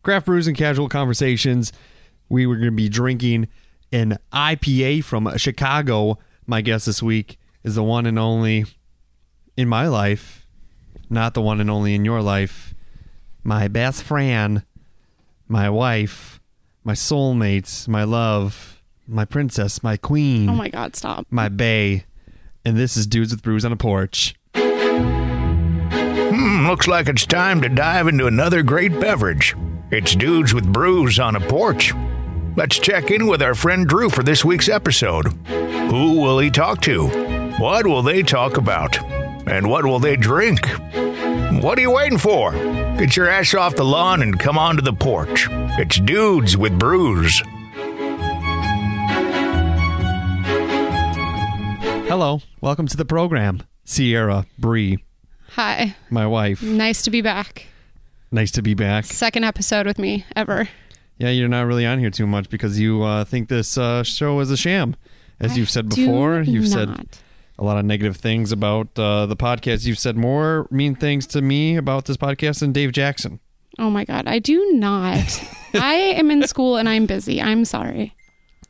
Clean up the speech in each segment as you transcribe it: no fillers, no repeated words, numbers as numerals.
Craft brews and casual conversations. We were going to be drinking an IPA from Chicago. My guest this week is the one and only in my life, not the one and only in your life. My best friend, my wife, my soulmate, my love, my princess, my queen. Oh my God, stop. My bae. And this is Dudes with Brews on a Porch. Looks like it's time to dive into another great beverage. It's Dudes with Brews on a Porch. Let's check in with our friend Drew for this week's episode. Who will he talk to? What will they talk about? And what will they drink? What are you waiting for? Get your ass off the lawn and come on to the porch. It's Dudes with Brews. Hello. Welcome to the program. Cierra, Bree. Hi. My wife. Nice to be back. Nice to be back. Second episode with me ever. Yeah, you're not really on here too much because you think this show is a sham. As you've said before, you've said a lot of negative things about the podcast. You've said more mean things to me about this podcast than Dave Jackson. Oh my God, I do not. I am in school and I'm busy. I'm sorry.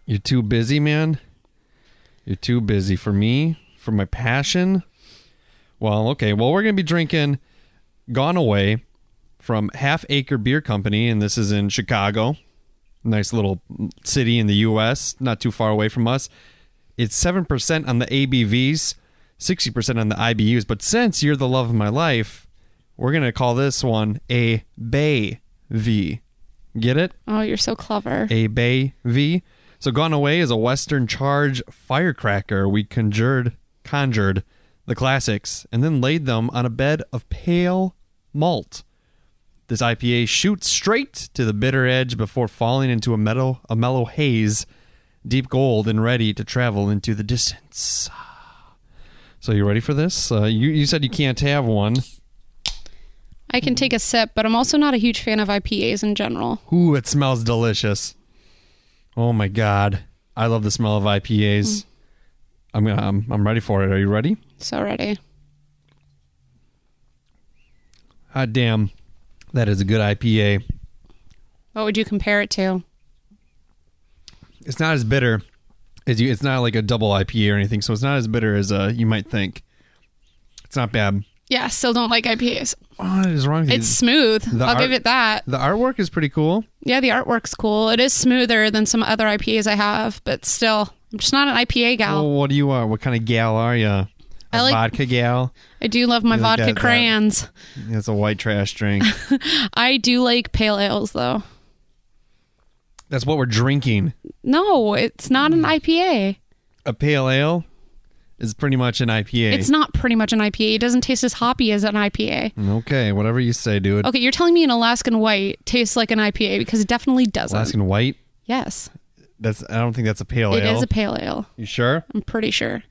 You're too busy, man. You're too busy for me, for my passion. Well, okay. Well, we're going to be drinking Gone Away from Half Acre Beer Company, and this is in Chicago. Nice little city in the U.S., not too far away from us. It's 7% on the ABVs, 60% on the IBUs. But since you're the love of my life, we're going to call this one ABaeV. Get it? Oh, you're so clever. ABaeV. So Gone Away is a Western charge firecracker. We conjured the classics and then laid them on a bed of pale malt. This IPA shoots straight to the bitter edge before falling into a mellow haze, deep gold and ready to travel into the distance. So you ready for this? You said you can't have one. I can take a sip, but I'm also not a huge fan of IPAs in general. Ooh, it smells delicious. Oh my God. I love the smell of IPAs. I'm ready for it. Are you ready? So ready. Hot damn. That is a good IPA. What would you compare it to? It's not as bitter as you. It's not like a double IPA or anything, so it's not as bitter as you might think. It's not bad. Yeah, still don't like IPAs. What is wrong with you? It's smooth. I'll give it that. The artwork is pretty cool. Yeah, the artwork's cool. It is smoother than some other IPAs I have, but still, I'm just not an IPA gal. Well, what do you are? What kind of gal are you? A vodka gal? I do love my vodka crayons. It's a white trash drink. I do like pale ales, though. That's what we're drinking. No, it's not an IPA. A pale ale is pretty much an IPA. It's not pretty much an IPA. It doesn't taste as hoppy as an IPA. Okay, whatever you say, dude. Okay, you're telling me an Alaskan White tastes like an IPA because it definitely doesn't. Alaskan White? Yes. I don't think that's a pale ale. It is a pale ale. You sure? I'm pretty sure.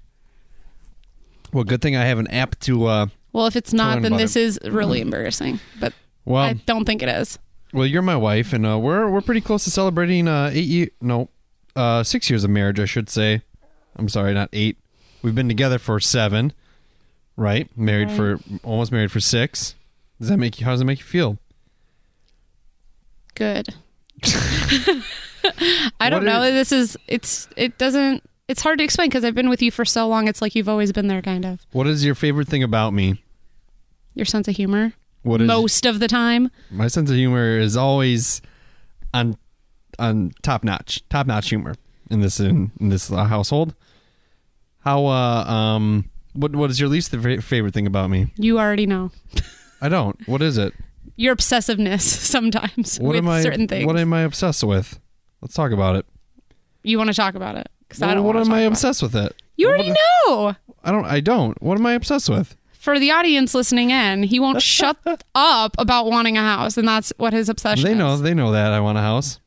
Well, good thing I have an app to well, if it's not, then this is really embarrassing. But I don't think it is. Well, you're my wife, and we're pretty close to celebrating 6 years of marriage, I should say. I'm sorry, not 8. We've been together for 7, right? Almost married for 6. How does it make you feel? Good. I don't know. It's hard to explain because I've been with you for so long. It's like you've always been there, kind of. What is your favorite thing about me? Your sense of humor. Most of the time. My sense of humor is always on top notch humor in this household. How what is your least favorite thing about me? You already know. I don't. What is it? Your obsessiveness sometimes with certain things. What am I obsessed with? Let's talk about it. You want to talk about it? What am I obsessed with it? You already know. I don't. What am I obsessed with? For the audience listening in, he won't shut up about wanting a house, and that's what his obsession is. They know that I want a house.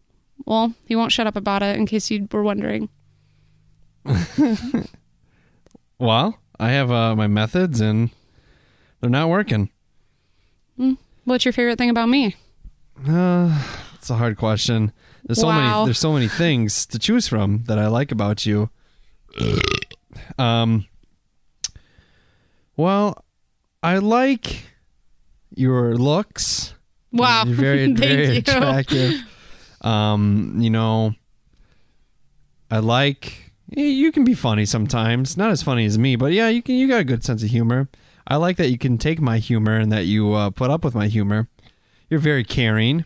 Well, he won't shut up about it in case you were wondering. Well, I have my methods, and they're not working. What's your favorite thing about me? It's a hard question. There's so many things to choose from that I like about you. Well, I like your looks. Wow. You're very, very Thank you. attractive. You know, I like, you can be funny sometimes. Not as funny as me, but yeah, you got a good sense of humor. I like that you can take my humor and that you put up with my humor. You're a very caring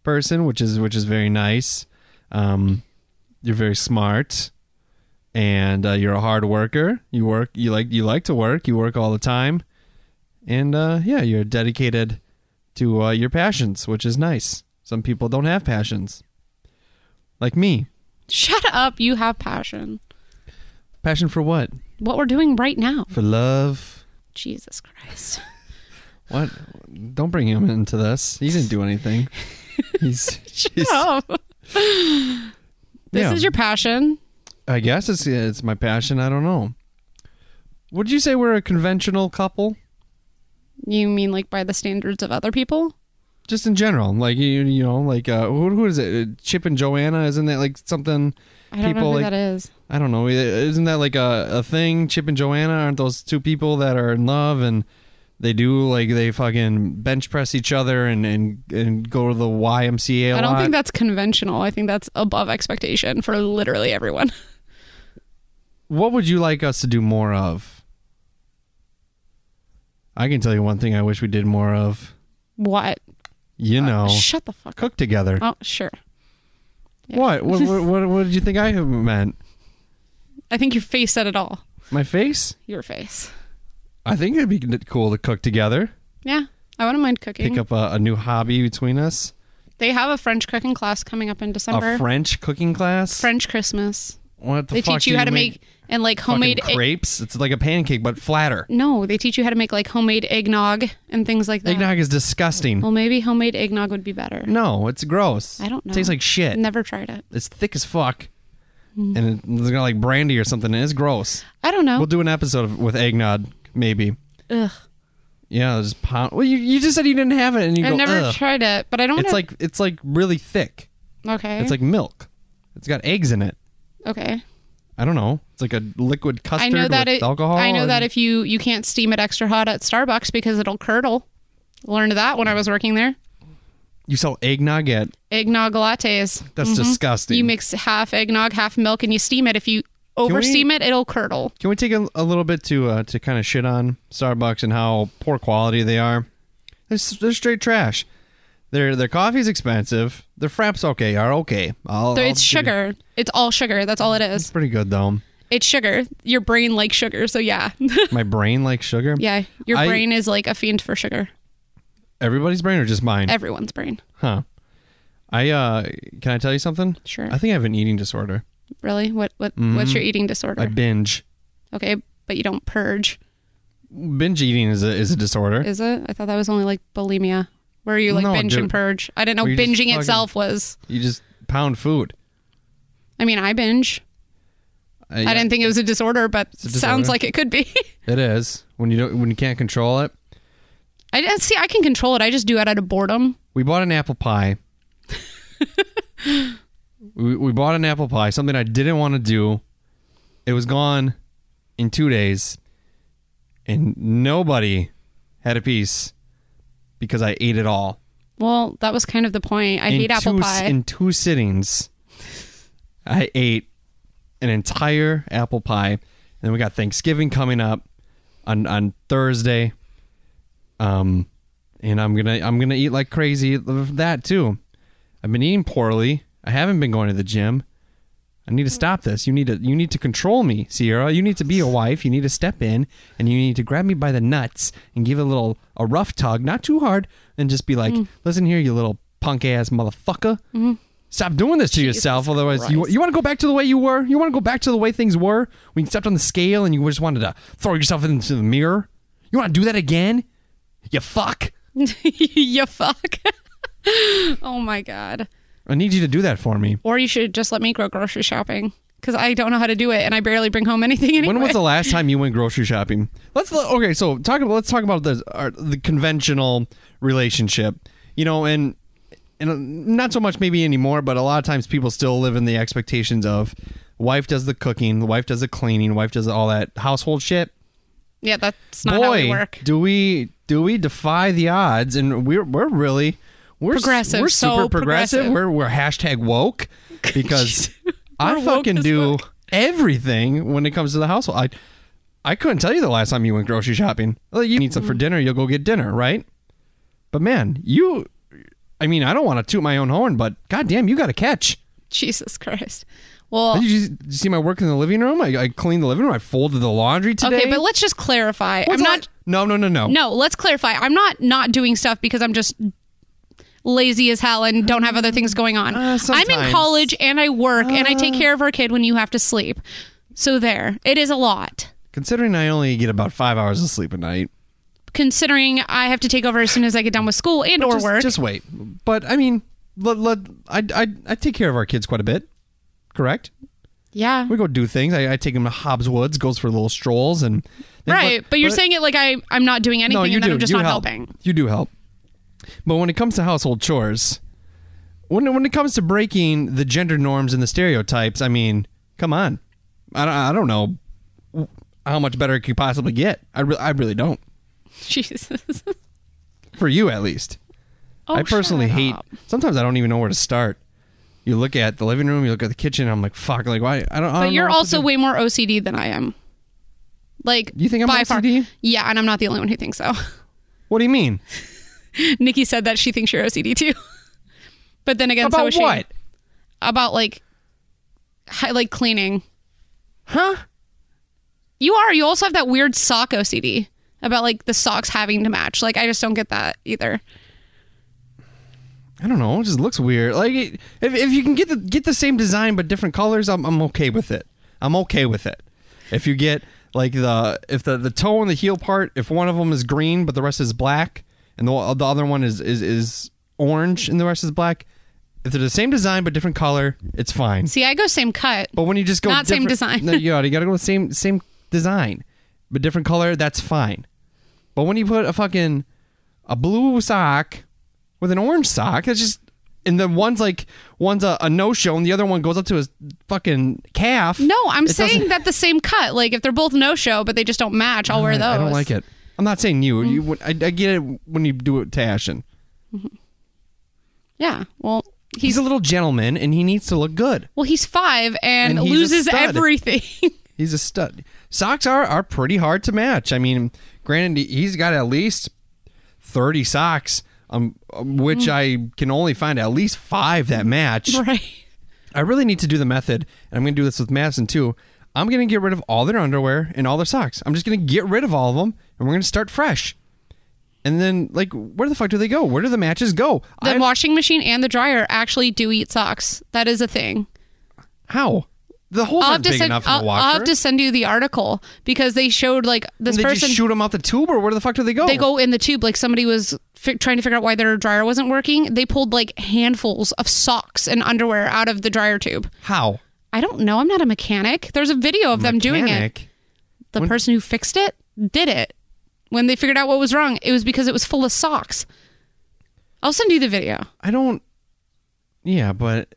person, which is very nice. You're very smart, and you're a hard worker. You like to work. You work all the time, and yeah, you're dedicated to your passions, which is nice. Some people don't have passions, like me. Shut up. You have passion. Passion for what? What we're doing right now. For love. Jesus Christ. What? Don't bring him into this. He didn't do anything. Shut up. This is your passion. I guess it's my passion. I don't know. Would you say we're a conventional couple? You mean like by the standards of other people? Just in general, like you know, like who is it? Chip and Joanna, isn't that like something? I don't know who that is. I don't know. Isn't that like a thing? Chip and Joanna, aren't those two people that are in love and they fucking bench press each other and go to the YMCA I don't think that's conventional. I think that's above expectation for literally everyone. What would you like us to do more of? I can tell you one thing I wish we did more of. What? You know. Shut the fuck up. Cook together. Oh, sure. Yeah. What? What did you think I meant? I think your face said it all. My face? Your face. I think it'd be cool to cook together. Yeah, I wouldn't mind cooking. Pick up a new hobby between us. They have a French cooking class coming up in December. A French cooking class? French Christmas. What the they fuck? teach you how to make and like homemade crepes. It's like a pancake but flatter. No, they teach you how to make like homemade eggnog and things like that. Eggnog is disgusting. Well, maybe homemade eggnog would be better. No, it's gross. I don't know. It tastes like shit. Never tried it. It's thick as fuck. And it's got like brandy or something. And it's gross. I don't know. We'll do an episode with eggnog, maybe. Ugh. Yeah, just pound. Well, you just said you didn't have it, and I've go. never Ugh. tried it, but I don't. It's like really thick. Okay. It's like milk. It's got eggs in it. Okay. I don't know. It's like a liquid custard with alcohol. I know that if you can't steam it extra hot at Starbucks because it'll curdle. Learned that when I was working there. You sell eggnog at eggnog lattes. That's disgusting. You mix half eggnog, half milk, and you steam it. If you over steam it, it'll curdle. Can we take a little bit to kind of shit on Starbucks and how poor quality they are? They're straight trash. Their coffee's expensive. Their fraps are okay. It's sugar. It's all sugar. That's all it is. It's pretty good though. It's sugar. Your brain likes sugar, so yeah. My brain likes sugar? Yeah. Your brain is like a fiend for sugar. Everybody's brain or just mine? Everyone's brain. Huh. Can I tell you something? Sure. I think I have an eating disorder. Really? What's your eating disorder? I binge. Okay, but you don't purge. Binge eating is a disorder. Is it? I thought that was only like bulimia. Where you like binge and purge. I didn't know binging itself was. You just pound food. I mean, I binge. Yeah. I didn't think it was a disorder, but sounds like it could be. It is. When you can't control it. I can control it. I just do it out of boredom. We bought an apple pie. we bought an apple pie, something I didn't want to do. It was gone in 2 days. And nobody had a piece because I ate it all. Well, that was kind of the point. I hate apple pie. In 2 sittings, I ate an entire apple pie. And then we got Thanksgiving coming up on Thursday. And I'm gonna eat like crazy of that too. I've been eating poorly. I haven't been going to the gym. I need to stop this. You need to control me, Cierra. You need to be a wife. You need to step in and you need to grab me by the nuts and give a rough tug, not too hard, and just be like, listen here, you little punk ass motherfucker. Mm-hmm. Stop doing this to yourself. Otherwise, you want to go back to the way you were? You want to go back to the way things were when you stepped on the scale and you just wanted to throw yourself into the mirror? You want to do that again? You fuck. You fuck. Oh my God. I need you to do that for me. Or you should just let me go grocery shopping because I don't know how to do it and I barely bring home anything anyway. When was the last time you went grocery shopping? Let's talk about the conventional relationship. You know, and not so much maybe anymore, but a lot of times people still live in the expectations of wife does the cooking, the wife does the cleaning, wife does all that household shit. Yeah, that's not how we work. Do we defy the odds? And we're really Progressive. We're so super progressive. We're hashtag woke because I fucking do everything when it comes to the household. I couldn't tell you the last time you went grocery shopping. Well, you need something for dinner, you'll go get dinner, right? But man, I don't want to toot my own horn, but goddamn, you got a catch. Jesus Christ. Well, did you see my work in the living room? I cleaned the living room. I folded the laundry today. Okay, but let's just clarify. No. No, let's clarify. I'm not doing stuff because I'm just lazy as hell and don't have other things going on. I'm in college and I work and I take care of our kid when you have to sleep. So there. It is a lot. Considering I only get about 5 hours of sleep a night. Considering I have to take over as soon as I get done with school and or work. Just wait. But I mean, I take care of our kids quite a bit. Correct? Yeah. We go do things. I take them to Hobbs Woods, goes for little strolls and right. But you're saying it like I'm not doing anything and then I'm just not helping. You do help. But when it comes to household chores, when it comes to breaking the gender norms and the stereotypes, I mean, come on. I don't know how much better it could possibly get. I really don't. Jesus. For you, at least. Oh, I personally hate. Sometimes I don't even know where to start. You look at the living room, you look at the kitchen. I'm like, fuck. Like, why? I don't. But you're also way more OCD than I am. Like, you think I'm OCD? Far. Yeah, and I'm not the only one who thinks so. What do you mean? Nikki said that she thinks you're OCD too. But then again, about so is she. What? About like cleaning. Huh? You are. You also have that weird sock OCD about like the socks having to match. Like, I just don't get that either. I don't know. It just looks weird. Like, if you can get the same design but different colors, I'm okay with it. I'm okay with it. If you get like the toe and the heel part, if one of them is green but the rest is black, and the other one is orange and the rest is black, if they're the same design but different color, it's fine. See, I go same cut. But when you just go not same design, no, you gotta go with same design but different color, that's fine. But when you put a blue sock with an orange sock, it's just, and then one's a no-show and the other one goes up to his fucking calf. No, I'm saying that the same cut. Like, if they're both no-show but they just don't match, I'll wear those. I don't like it. I'm not saying you. I get it when you do it to Ashton. Mm-hmm. Yeah, well, he's a little gentleman and he needs to look good. Well, he's 5 and loses everything. He's a stud. Socks are pretty hard to match. I mean, granted, he's got at least 30 socks, which I can only find at least 5 that match. Right. I really need to do the method, and I'm going to do this with Madison too. I'm going to get rid of all their underwear and all their socks. I'm just going to get rid of all of them, and we're going to start fresh. And then, like, where the fuck do they go? Where do the matches go? The washing machine and the dryer actually do eat socks. That is a thing. How? The holes aren't big enough in the washer. I'll have to send you the article because they showed like this person. They just shoot them out the tube, or where the fuck do they go? They go in the tube. Like somebody was trying to figure out why their dryer wasn't working. They pulled like handfuls of socks and underwear out of the dryer tube. How? I don't know. I'm not a mechanic. There's a video of them doing it. The person who fixed it did it. When they figured out what was wrong, it was because it was full of socks. I'll send you the video. Yeah, but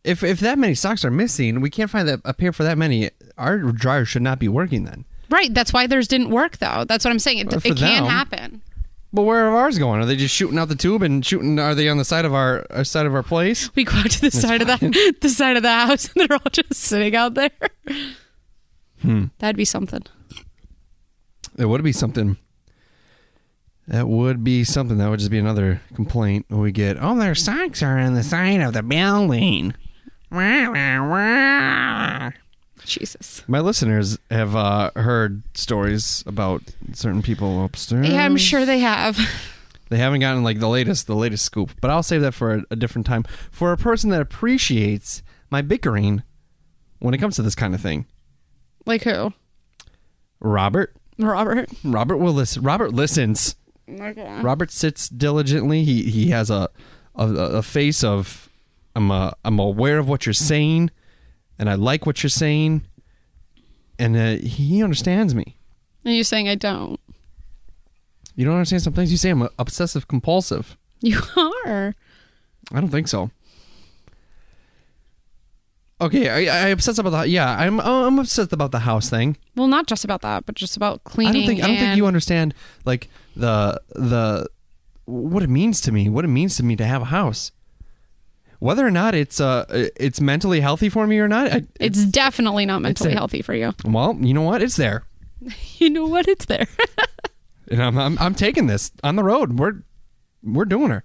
if that many socks are missing, we can't find a pair for that many. Our dryer should not be working then. Right. That's why theirs didn't work, though. That's what I'm saying. It can happen. But where are ours going? Are they just shooting out the tube and shooting? Are they on the side of our place? We go out to the side of the house, and they're all just sitting out there. That'd be something. It would be something. That would be something. That would just be another complaint we get. Oh, their socks are on the side of the building. Jesus. My listeners have heard stories about certain people upstairs. Yeah, I'm sure they have. They haven't gotten like the latest scoop, but I'll save that for a different time. For a person that appreciates my bickering when it comes to this kind of thing. Like who? Robert will listen. Robert listens. Okay. Robert sits diligently. He has a face of I'm aware of what you're saying, and I like what you're saying, and he understands me. Are you saying I don't? You don't understand some things. You say I'm obsessive compulsive. You are. I don't think so. Okay, I obsess about the I'm obsessed about the house thing. Well, not just about that, but just about cleaning. I don't think you understand like the what it means to me, to have a house. Whether or not it's mentally healthy for me or not. It's definitely not mentally healthy for you. Well, you know what? It's there. You know what? It's there. And I'm taking this on the road. We're doing her.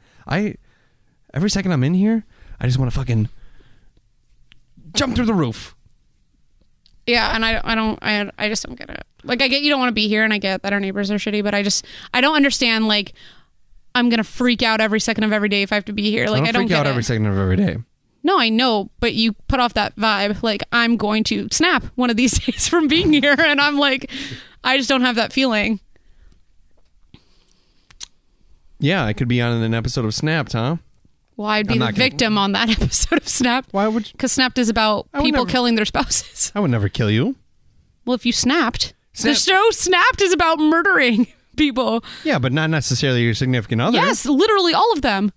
Every second I'm in here, I just want to fucking jump through the roof. Yeah, and I just don't get it. Like, I get you don't want to be here, and I get that our neighbors are shitty, but I don't understand, like, I'm going to freak out every second of every day if I have to be here. Like, I don't freak out every second of every day. No, I know, but you put off that vibe. Like, I'm going to snap one of these days from being here, and I'm like, I just don't have that feeling. Yeah, I could be on an episode of Snapped, huh? Well, I'd be the victim on that episode of Snapped. Why would you? Because Snapped is about people killing their spouses. I would never kill you. Well, if you snapped. The show Snapped is about murdering people. Yeah, but not necessarily your significant other. Yes, literally all of them.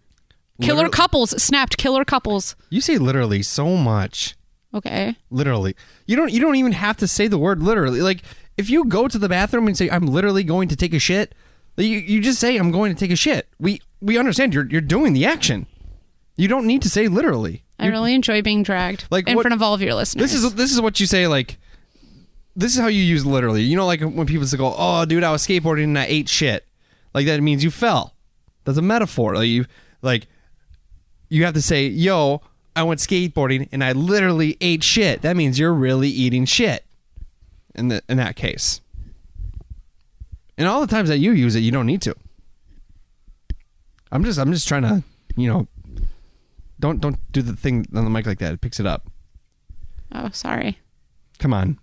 Killer couples. Snapped killer couples. You say literally so much. Okay. Literally. You don't even have to say the word literally. Like, if you go to the bathroom and say, I'm literally going to take a shit, you just say, I'm going to take a shit. We understand you're doing the action. You don't need to say literally. I really enjoy being dragged in front of all of your listeners. This is what you say, like, this is how you use literally. You know, like when people say, oh, dude, I was skateboarding and I ate shit. Like, that means you fell. That's a metaphor. Like, you have to say, yo, I went skateboarding and I literally ate shit. That means you're really eating shit in that case. And all the times that you use it, you don't need to. I'm just trying to, don't do the thing on the mic like that. It picks it up. Oh, sorry. Come on.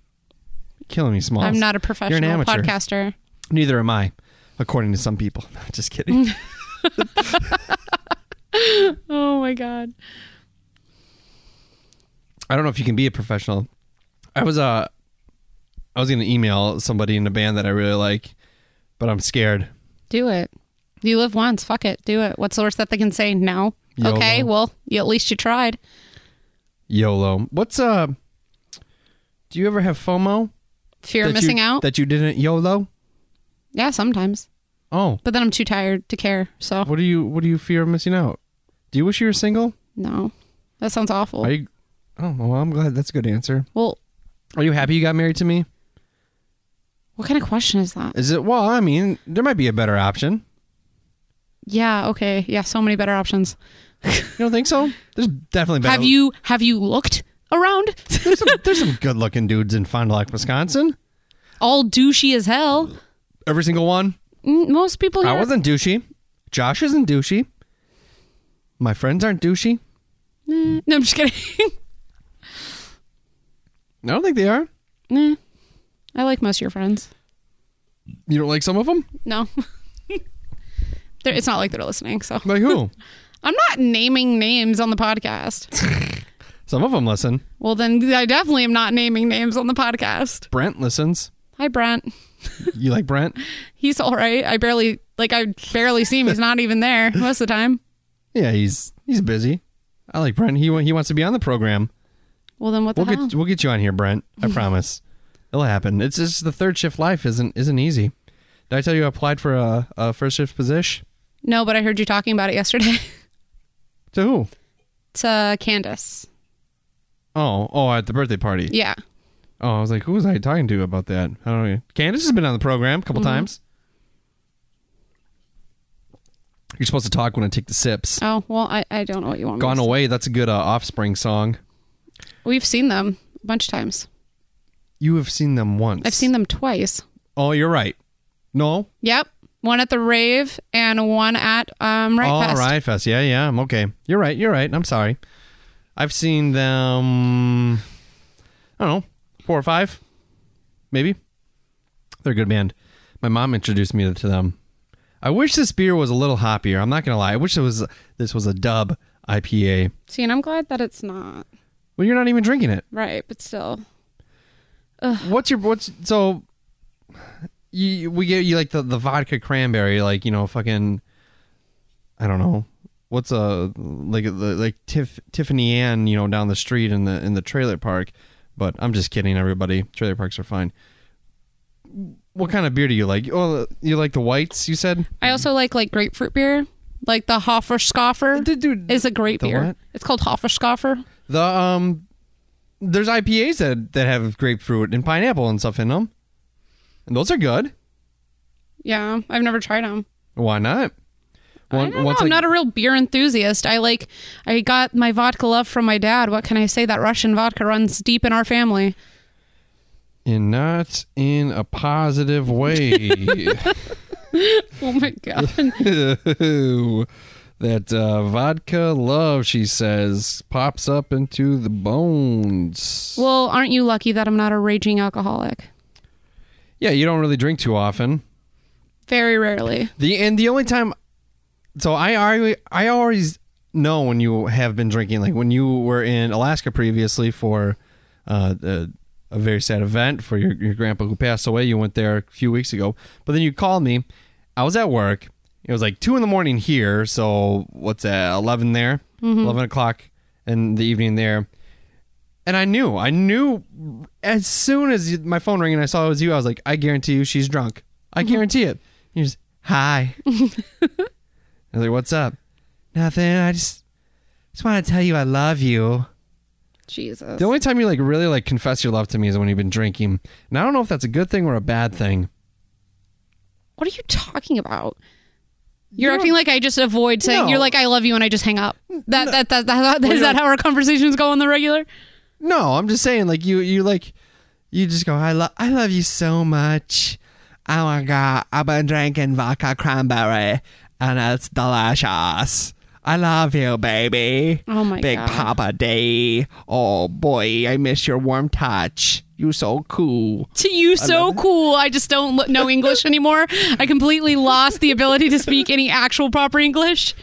You're killing me, Smalls. I'm not a professional podcaster. Neither am I, according to some people. Just kidding. Oh my God. I don't know if you can be a professional. I was going to email somebody in the band that I really like, but I'm scared. Do it. You live once. Fuck it. Do it. What's the worst that they can say? No. YOLO. Okay. Well, at least you tried. YOLO. What's do you ever have FOMO? Fear of missing out? That you didn't YOLO? Yeah, sometimes. Oh. But then I'm too tired to care. So. What do you fear of missing out? Do you wish you were single? No. That sounds awful. Well, I'm glad. That's a good answer. Well, are you happy you got married to me? What kind of question is that? Is it? Well, I mean, there might be a better option. Yeah. Okay. Yeah. So many better options. You don't think so? There's definitely better. Have you looked around? There's some good looking dudes in Fond du Lac, Wisconsin. All douchey as hell. Every single one. Most people here. I wasn't douchey. Josh isn't douchey. My friends aren't douchey. No, I'm just kidding. I don't think they are. Nah. I like most of your friends. You don't like some of them? No. It's not like they're listening. So. Like who? I'm not naming names on the podcast. Some of them listen. Well, then I definitely am not naming names on the podcast. Brent listens. Hi, Brent. You like Brent? He's all right. I barely see him. He's not even there most of the time. Yeah, he's busy. I like Brent. He wants to be on the program. Well, then what the hell? We'll get you on here, Brent. I promise. It'll happen. It's just the third shift life isn't easy. Did I tell you I applied for a first shift position? No, but I heard you talking about it yesterday. To who? To Candace. Oh, at the birthday party. Yeah. Oh, I was like, who was I talking to about that? I don't know. Candace has been on the program a couple times. You're supposed to talk when I take the sips. Oh, well, I don't know what you want me Gone to Away, that's a good Offspring song. We've seen them a bunch of times. You have seen them once. I've seen them twice. Oh, you're right. No? Yep. One at the rave and one at Riot Fest. Oh, Riot Fest. Yeah. Okay. You're right. I'm sorry. I've seen them, I don't know, 4 or 5, maybe. They're a good band. My mom introduced me to them. I wish this beer was a little hoppier. I'm not going to lie. I wish this was a Dub IPA. See, and I'm glad that it's not. Well, you're not even drinking it. Right, but still. So we get you like the vodka cranberry, like, fucking, I don't know. What's like Tiffany Ann, down the street in the trailer park. But I'm just kidding, everybody. Trailer parks are fine. What kind of beer do you like? Oh, you like the whites, you said? I also like grapefruit beer. Like the Hofferskoffer is a great beer. What? It's called Hofferskoffer. There's IPAs that have grapefruit and pineapple and stuff in them. And those are good. Yeah, I've never tried them. Why not? I don't know. I'm not a real beer enthusiast. I got my vodka love from my dad. What can I say? That Russian vodka runs deep in our family. And not in a positive way. Oh my God. That vodka love, she says, pops up into the bones. Well, aren't you lucky that I'm not a raging alcoholic? Yeah, you don't really drink too often. Very rarely. The only time... So I always know when you have been drinking. Like when you were in Alaska previously for a very sad event for your grandpa who passed away. You went there a few weeks ago. But then you called me. I was at work. It was like 2 a.m. here. So what's that, 11 there? 11 o'clock in the evening there. And I knew as soon as my phone rang and I saw it was you, I was like, I guarantee you she's drunk. I guarantee it. You just, hi. I was like, what's up? Nothing. I just want to tell you I love you. Jesus. The only time you really confess your love to me is when you've been drinking. And I don't know if that's a good thing or a bad thing. What are you talking about? You're acting like I just avoid saying, you're like, I love you, and I just hang up. Is that how our conversations go on the regular? No, I'm just saying, like, you just go, I love you so much. Oh my God, I've been drinking vodka cranberry, and it's delicious. I love you, baby. Oh my Big God. Papa D. Oh boy, I miss your warm touch. You so cool. Cool. I just don't know English anymore. I completely lost the ability to speak any actual proper English.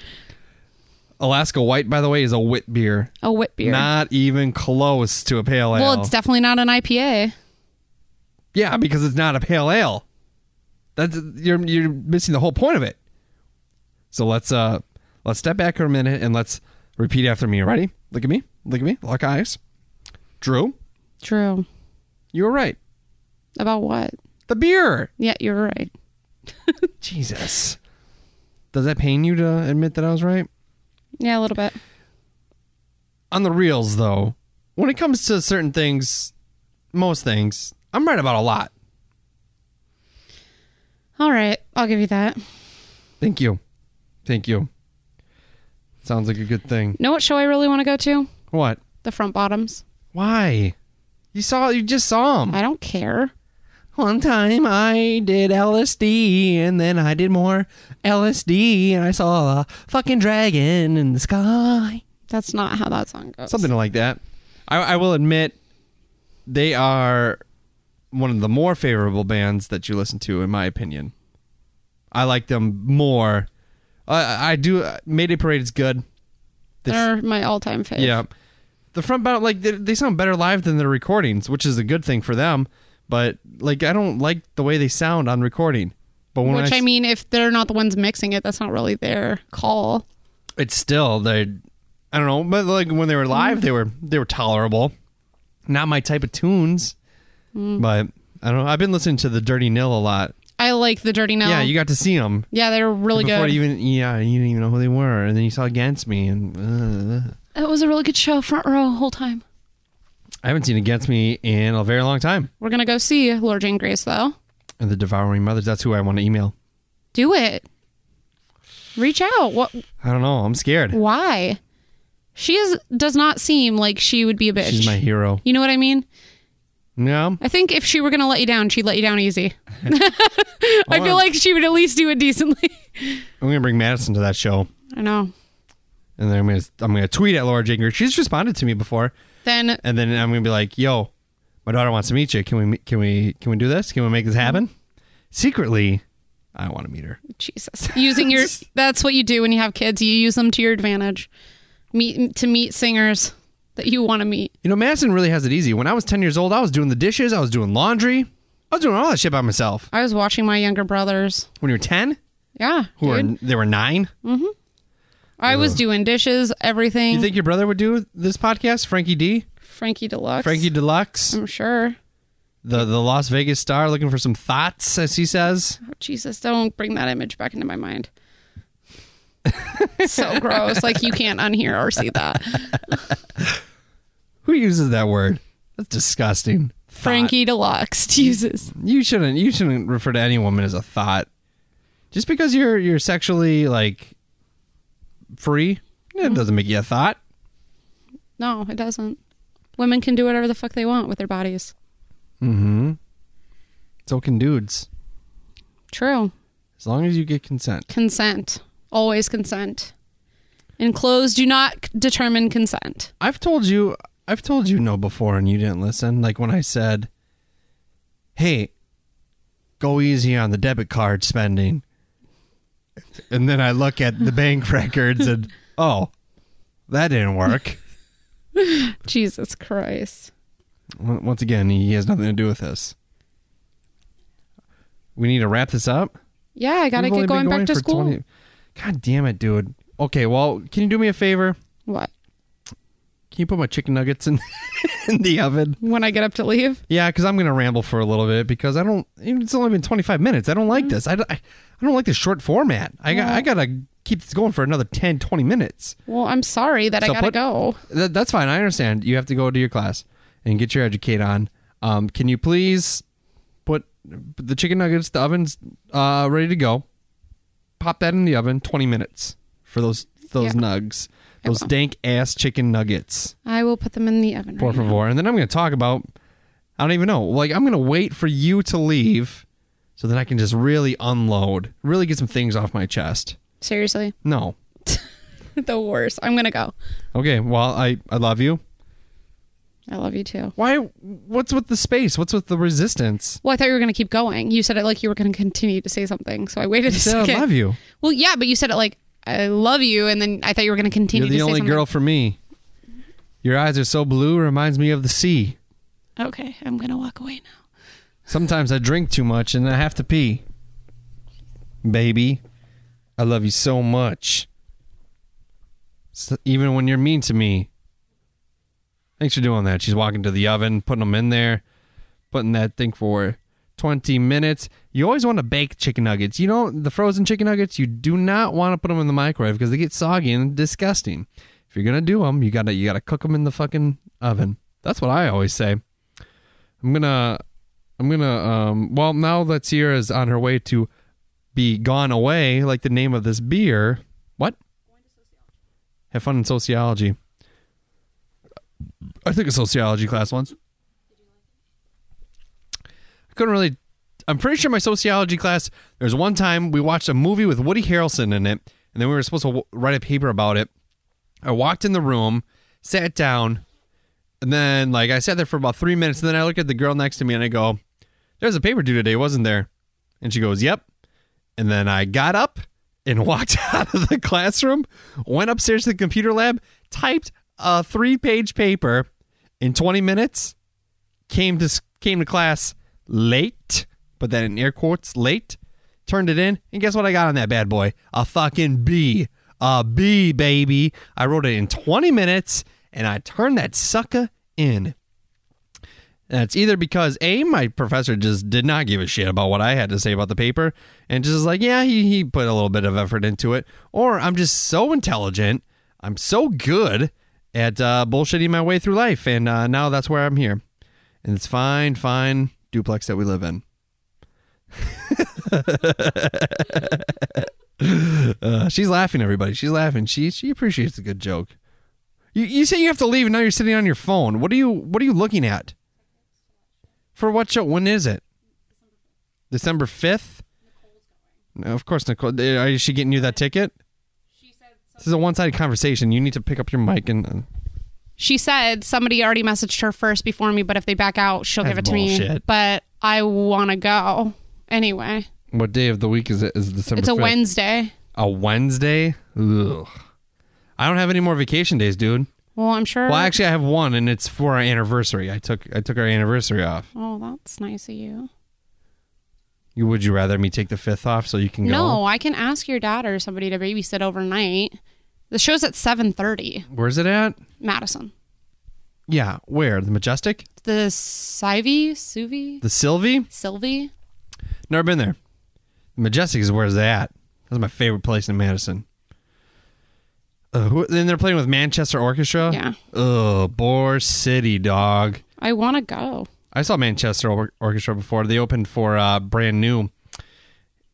Alaska White, by the way, is a wit beer. A wit beer. Not even close to a pale ale. Well, it's definitely not an IPA. Yeah, because it's not a pale ale. You're missing the whole point of it. So let's step back for a minute and let's repeat after me. Ready? Look at me. Lock eyes. Drew. True. You were right. About what? The beer. Yeah, you're right. Jesus. Does that pain you to admit that I was right? Yeah, a little bit. On the reels, though, when it comes to certain things, most things, I'm right about a lot. All right. I'll give you that. Thank you. Sounds like a good thing. Know what show I really want to go to? What? The Front Bottoms. Why? You just saw them. I don't care. One time I did LSD and then I did more LSD and I saw a fucking dragon in the sky. That's not how that song goes. Something like that. I will admit they are one of the more favorable bands that you listen to, in my opinion. I like them more. I do. Mayday Parade is good. They're my all-time fave. Yeah. The Front Bottom, like, they sound better live than their recordings, which is a good thing for them. But, like, I don't like the way they sound on recording. But when I mean, if they're not the ones mixing it, that's not really their call. It's still, I don't know. But, like, when they were live, they were tolerable. Not my type of tunes. But, I don't know. I've been listening to the Dirty Nil a lot. I like the Dirty Nil. Yeah, you got to see them. Yeah, they were really good. You didn't even know who they were. And then you saw Against Me. And it was a really good show, front row, whole time. I haven't seen Against Me in a very long time. We're going to go see Lord Jane Grace, though. And the Devouring Mothers. That's who I want to email. Do it. Reach out. What? I don't know. I'm scared. Why? She does not seem like she would be a bitch. She's my hero. You know what I mean? Yeah. I think if she were going to let you down, she'd let you down easy. I feel like she would at least do it decently. I'm going to bring Madison to that show. I know. And then I'm gonna tweet at Laura Jinger. She's responded to me before. And then I'm gonna be like, "Yo, my daughter wants to meet you. Can we do this? Can we make this happen?" Secretly, I want to meet her. Jesus, that's what you do when you have kids. You use them to your advantage. Meet singers that you want to meet. You know, Madison really has it easy. When I was 10 years old, I was doing the dishes. I was doing laundry. I was doing all that shit by myself. I was watching my younger brothers. When you were 10? Yeah. They were 9? Mm-hmm. I was doing dishes, everything. You think your brother would do this podcast? Frankie D? Frankie Deluxe. Frankie Deluxe? I'm sure. The Las Vegas star looking for some thoughts, as he says. Oh, Jesus, don't bring that image back into my mind. So gross. Like, you can't unhear or see that. Who uses that word? That's disgusting. Frankie Deluxe uses. You shouldn't refer to any woman as a thought. Just because you're sexually like free, it doesn't make you a thought. No, it doesn't. Women can do whatever the fuck they want with their bodies. Mm-hmm. So can dudes. True. As long as you get consent. Consent. Always consent. And clothes do not determine consent. I've told you no before and you didn't listen. Like when I said, hey, go easy on the debit card spending. And then I look at the bank records and, oh, that didn't work. Jesus Christ. Once again, he has nothing to do with this. We need to wrap this up? Yeah, I got to get going back to school. God damn it, dude. Okay, well, can you do me a favor? What? Can you put my chicken nuggets in the oven? When I get up to leave? Yeah, because I'm going to ramble for a little bit because it's only been 25 minutes. I don't like this. I don't like this short format. I got to keep this going for another 10, 20 minutes. Well, I'm sorry that I got to go. That's fine. I understand. You have to go to your class and get your educate on. Can you please put the chicken nuggets, the oven's ready to go. Pop that in the oven, 20 minutes for those nugs. Those dank ass chicken nuggets. I will put them in the oven. Por favor. And then I'm going to talk about, I don't even know. Like, I'm going to wait for you to leave so that I can just really unload, really get some things off my chest. Seriously? No. The worst. I'm going to go. Okay. Well, I love you. I love you too. Why? What's with the space? What's with the resistance? Well, I thought you were going to keep going. You said it like you were going to continue to say something. So I waited a second. I love you. Well, yeah, but you said it like, I love you, and then I thought you were going to continue to say something. You're the only girl for me. Your eyes are so blue, reminds me of the sea. Okay, I'm going to walk away now. Sometimes I drink too much and I have to pee. Baby, I love you so much. Even when you're mean to me. Thanks for doing that. She's walking to the oven, putting them in there, putting that thing for 20 minutes. You always want to bake chicken nuggets. You know, the frozen chicken nuggets, you do not want to put them in the microwave because they get soggy and disgusting. If you're going to do them, you got to cook them in the fucking oven. That's what I always say. I'm going to well, now that Cierra is on her way to be gone away, like the name of this beer. What? Have fun in sociology. I took a sociology class once. I couldn't really... I'm pretty sure my sociology class, there's one time we watched a movie with Woody Harrelson in it, and then we were supposed to write a paper about it. I walked in the room, sat down, and then I sat there for about 3 minutes, and then I look at the girl next to me and I go, there's a paper due today, wasn't there? And she goes, yep. And then I got up and walked out of the classroom, went upstairs to the computer lab, typed a 3-page paper in 20 minutes, came to class late, but then in air quotes, late, turned it in, and guess what I got on that bad boy? A fucking B. A B, baby. I wrote it in 20 minutes, and I turned that sucker in. And it's either because, A, my professor just did not give a shit about what I had to say about the paper, and just yeah, he put a little bit of effort into it, or I'm just so intelligent, I'm so good at bullshitting my way through life, and now that's where I'm here. And it's fine duplex that we live in. She's laughing, everybody. She's laughing. She appreciates a good joke. You say you have to leave, and now you're sitting on your phone. What are you looking at? For what show? When is it? December 5th? No, of course, Nicole. Is she getting you that ticket? This is a one-sided conversation. You need to pick up your mic and... She said somebody already messaged her first before me, but if they back out, she'll give it to me. But I want to go anyway. What day of the week is it? Is it December 5th? It's a Wednesday. A Wednesday? Ugh. I don't have any more vacation days, dude. Well, I'm sure. Well, actually, I have one, and it's for our anniversary. I took our anniversary off. Oh, that's nice of you. Would you rather me take the 5th off so you can go? No, I can ask your dad or somebody to babysit overnight. The show's at 7:30. Where's it at? Madison. Yeah, where? The Majestic? The Suvi? The Sylvie? Never been there. The Majestic is where it's at. That's my favorite place in Madison. Then they're playing with Manchester Orchestra? Yeah. Ugh, Bore City, dog. I want to go. I saw Manchester Orchestra before. They opened for Brand New.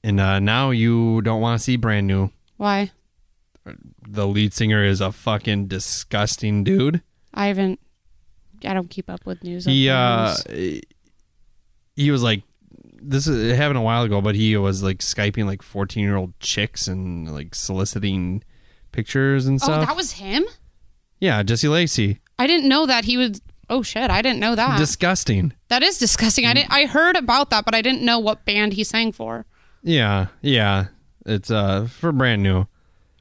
And now you don't want to see Brand New. Why? The lead singer is a fucking disgusting dude. I don't keep up with news. He was like, it happened a while ago, but he was like Skyping like 14-year-old chicks and like soliciting pictures and stuff. Oh, that was him? Yeah, Jesse Lacey. I didn't know that he was... Oh, shit, I didn't know that. Disgusting. That is disgusting. I heard about that, but I didn't know what band he sang for. Yeah. It's for Brand New.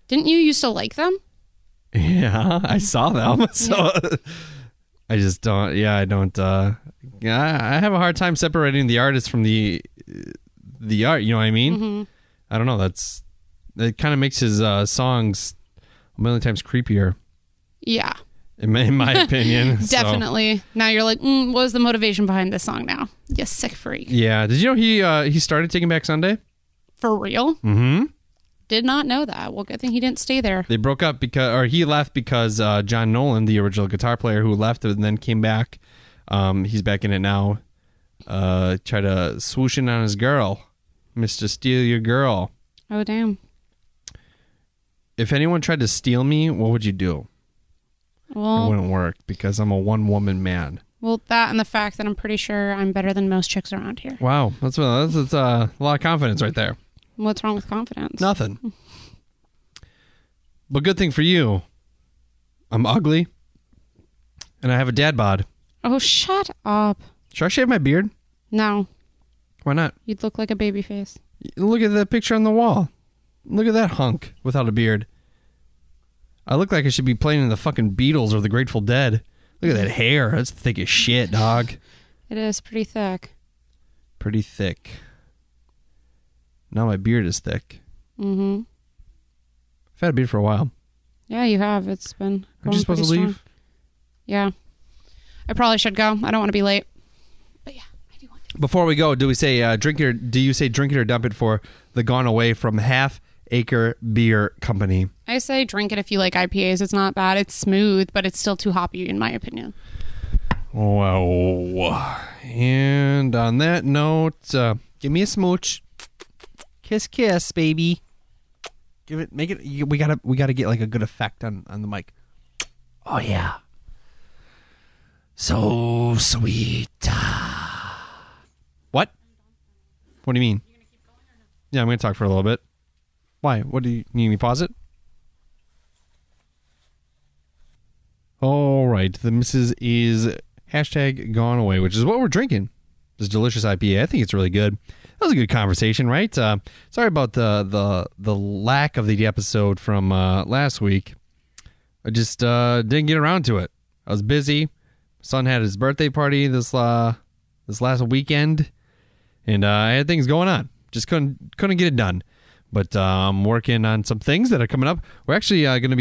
Didn't you used to like them? Yeah, I saw them. So I just don't. Yeah, I don't. I have a hard time separating the artist from the art. You know what I mean? Mm-hmm. I don't know. It kind of makes his songs a million times creepier. Yeah. In my opinion. Definitely. So. Now you're like, what was the motivation behind this song now? You sick freak. Yeah. Did you know he started Taking Back Sunday? For real? Mm-hmm. Did not know that. Well, good thing he didn't stay there. They broke up he left because John Nolan, the original guitar player who left and then came back, he's back in it now, tried to swoosh in on his girl. Mr. Steal Your Girl. Oh, damn. If anyone tried to steal me, what would you do? Well, it wouldn't work because I'm a one-woman man. Well, that and the fact that I'm pretty sure I'm better than most chicks around here. Wow. That's a lot of confidence right there. What's wrong with confidence? Nothing. But good thing for you, I'm ugly, and I have a dad bod. Oh, shut up. Should I shave my beard? No. Why not? You'd look like a baby face. Look at the picture on the wall. Look at that hunk without a beard. I look like I should be playing in the fucking Beatles or the Grateful Dead. Look at that hair. That's thick as shit, dog. It is pretty thick. Pretty thick. Now my beard is thick. Mm-hmm. I've had a beard for a while. Yeah, you have. It's been going. Aren't you supposed to leave? Yeah. I probably should go. I don't want to be late. But yeah, I do want to. Before we go, do you say drink it or dump it for the Gone Away from Half Acre Beer Company? I say drink it if you like IPAs. It's not bad. It's smooth, but it's still too hoppy in my opinion. Wow. And on that note, give me a smooch. Kiss, kiss, baby. Make it. We gotta get like a good effect on the mic. Oh yeah. So sweet. What? What do you mean? Yeah, I'm gonna talk for a little bit. Why? What do you need me to pause it? All right. The missus is #gone away, which is what we're drinking. This delicious IPA. I think it's really good. That was a good conversation, right? Sorry about the lack of the episode from last week. I just didn't get around to it. I was busy. Son had his birthday party this last weekend, and I had things going on. Just couldn't get it done. But I'm working on some things that are coming up. We're actually going to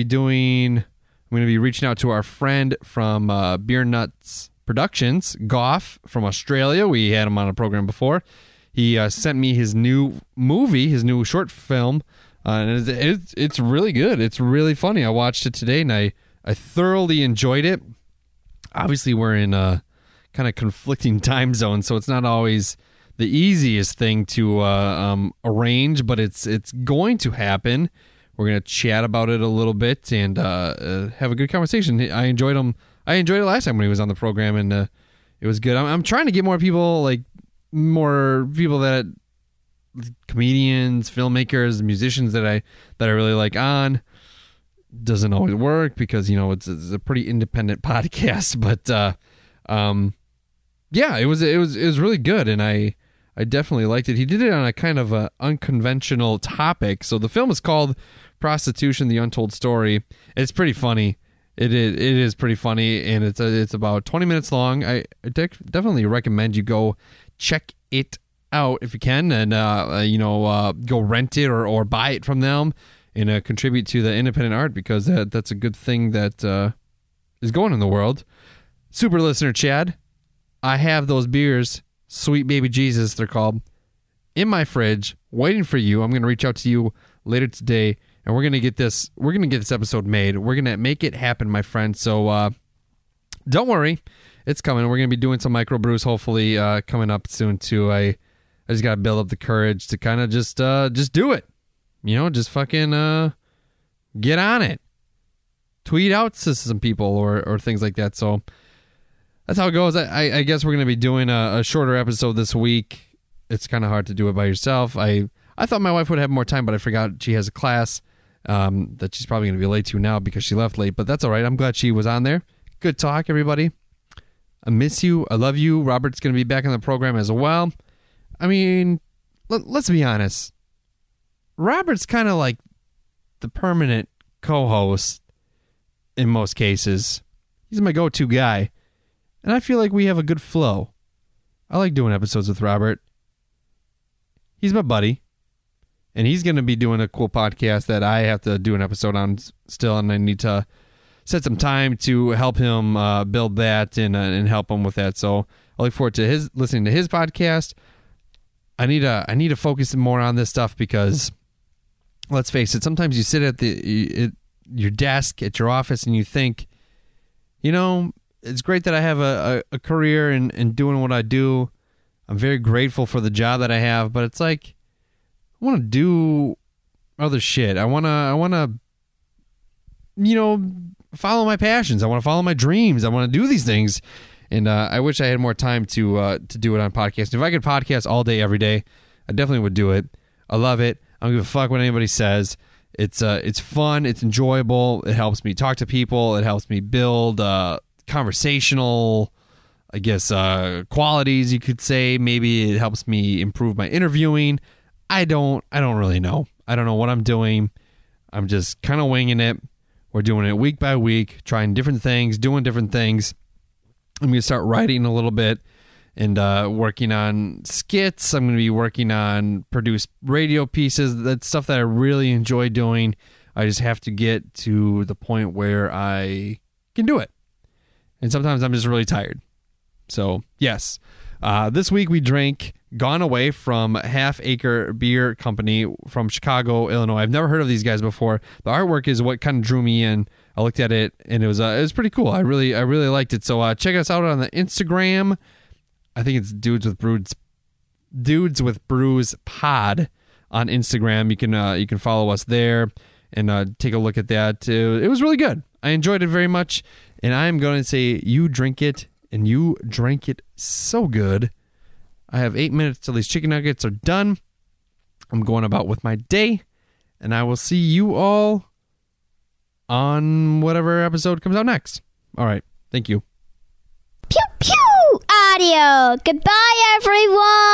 be reaching out to our friend from Beer Nuts Productions, Goff from Australia. We had him on a program before. He sent me his new movie, his new short film, and it's really good. It's really funny. I watched it today, and I thoroughly enjoyed it. Obviously, we're in a kind of conflicting time zones, so it's not always the easiest thing to arrange, but it's going to happen. We're going to chat about it a little bit and have a good conversation. I enjoyed him. I enjoyed it last time when he was on the program, and it was good. I'm trying to get more people that comedians, filmmakers, musicians that I really like on. Doesn't always work because it's a pretty independent podcast, but yeah, it was really good, and I definitely liked it. He did it on a kind of a unconventional topic. So the film is called Prostitution: The Untold Story. It's pretty funny. It is pretty funny, and it's about 20 minutes long. I definitely recommend you go check it out if you can, and go rent it or buy it from them and contribute to the independent art, because that's a good thing that is going in the world. Super listener Chad, I have those beers, Sweet Baby Jesus they're called, in my fridge waiting for you. I'm going to reach out to you later today and we're gonna get this episode made. We're gonna make it happen, my friend. So don't worry, it's coming. We're gonna be doing some microbrews, hopefully coming up soon too. I just gotta build up the courage to kind of just do it. Just fucking get on it. Tweet out to some people or things like that. So that's how it goes. I guess we're going to be doing a shorter episode this week. It's kind of hard to do it by yourself. I thought my wife would have more time, but I forgot she has a class that she's probably going to be late to now because she left late. But that's all right. I'm glad she was on there. Good talk, everybody. I miss you. I love you. Robert's going to be back on the program as well. I mean, let's be honest. Robert's kind of like the permanent co-host in most cases. He's my go-to guy. And I feel like we have a good flow. I like doing episodes with Robert. He's my buddy. And he's going to be doing a cool podcast that I have to do an episode on still. And I need to set some time to help him build that and help him with that. So I look forward to listening to his podcast. I need to focus more on this stuff because, let's face it, sometimes you sit at your desk at your office and you think, it's great that I have a career and doing what I do. I'm very grateful for the job that I have, but it's like I want to do other shit. I want to follow my passions. I want to follow my dreams. I want to do these things. And I wish I had more time to do it on podcast. If I could podcast all day, every day, I definitely would do it. I love it. I don't give a fuck what anybody says. It's fun. It's enjoyable. It helps me talk to people. It helps me build conversational, I guess, qualities, you could say. Maybe it helps me improve my interviewing. I don't really know. I don't know what I'm doing. I'm just kind of winging it. We're doing it week by week, trying different things, doing different things. I'm going to start writing a little bit and working on skits. I'm going to be working on produced radio pieces. That's stuff that I really enjoy doing. I just have to get to the point where I can do it. And sometimes I'm just really tired. So, yes. This week we drank Gone Away from Half Acre Beer Company from Chicago, Illinois. I've never heard of these guys before. The artwork is what kind of drew me in. I looked at it and it was pretty cool. I really liked it. So check us out on the Instagram. I think it's Dudes with Brews Pod on Instagram. You can follow us there and take a look at that. It was really good. I enjoyed it very much, and I'm going to say you drink it, and you drank it so good. I have 8 minutes till these chicken nuggets are done. I'm going about with my day, and I will see you all on whatever episode comes out next. All right. Thank you. Pew pew audio. Goodbye, everyone.